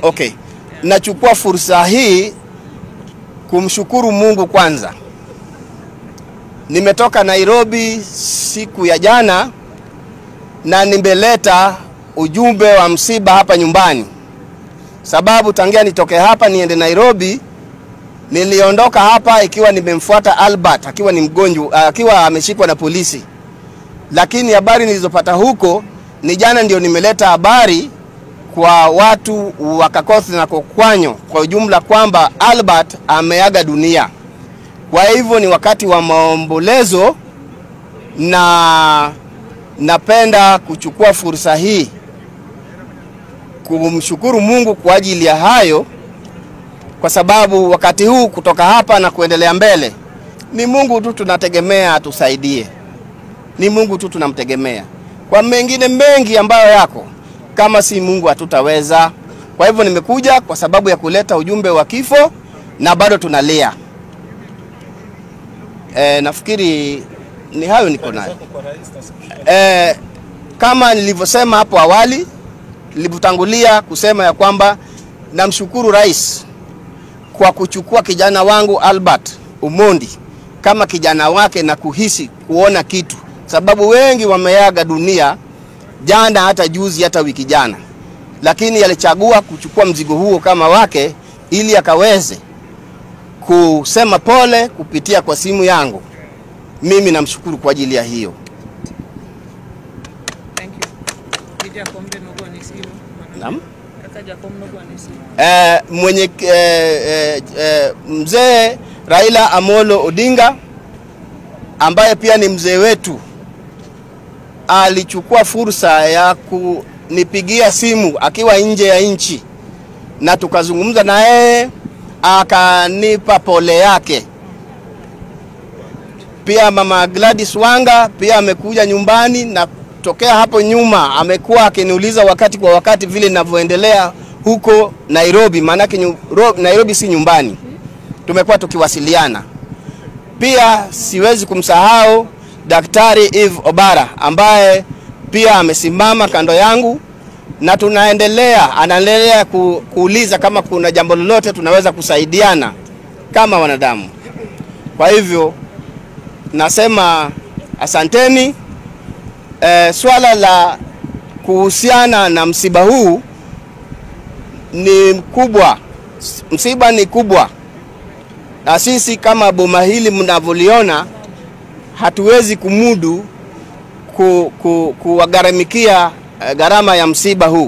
Okay. Nachukua fursa hii kumshukuru Mungu kwanza. Nimetoka Nairobi siku ya jana na nimeleta ujumbe wa msiba hapa nyumbani. Sababu tangia nitoke hapa niende Nairobi, niliondoka hapa ikiwa nimemfuata Albert akiwa ni mgonjwa, akiwa ameshikwa na polisi. Lakini habari nilizopata huko ni jana ndio nimeleta habari kwa watu wa Kakothi na Kokwanyo kwa ujumla kwamba Albert ameaga dunia. Kwa hivyo ni wakati wa maombolezo, na napenda kuchukua fursa hii kumshukuru Mungu kwa ajili ya hayo, kwa sababu wakati huu kutoka hapa na kuendelea mbele ni Mungu tu tunategemea atusaidie. Ni Mungu tu tunamtegemea. Kwa mengine mengi ambayo yako, kama si Mungu hatutaweza. Kwa hivyo nimekuja kwa sababu ya kuleta ujumbe wa kifo, na bado tunalia. Nafikiri ni hayo niko nayo. Kama nilivyosema hapo awali, nilipotangulia kusema ya kwamba namshukuru Rais kwa kuchukua kijana wangu Albert Omondi kama kijana wake na kuhisi kuona kitu, sababu wengi wameaga dunia jana, hata juzi, hata wiki jana, lakini alichagua kuchukua mzigo huo kama wake ili akaweze kusema pole kupitia kwa simu yangu. Mimi namshukuru kwa ajili ya hiyo. Thank you. Naam. Mwenye mzee Raila Amolo Odinga ambaye pia ni mzee wetu alichukua fursa ya kunipigia simu akiwa nje ya nchi, na tukazungumza na yeye, akanipa pole yake. Pia mama Gladys Wanga pia amekuja nyumbani, na tokea hapo nyuma amekuwa akiniuliza wakati kwa wakati vile ninavyoendelea huko Nairobi, maana Nairobi si nyumbani. Tumekuwa tukiwasiliana. Pia siwezi kumsahau Daktari Eve Obara ambaye pia amesimama kando yangu, na anaendelea kuuliza kama kuna jambo lolote tunaweza kusaidiana kama wanadamu. Kwa hivyo nasema asanteni. Swala la kuhusiana na msiba huu ni mkubwa. Msiba ni kubwa, na sisi kama boma hili mnavoliona hatuwezi kumudu kuwagaramikia gharama ya msiba huu.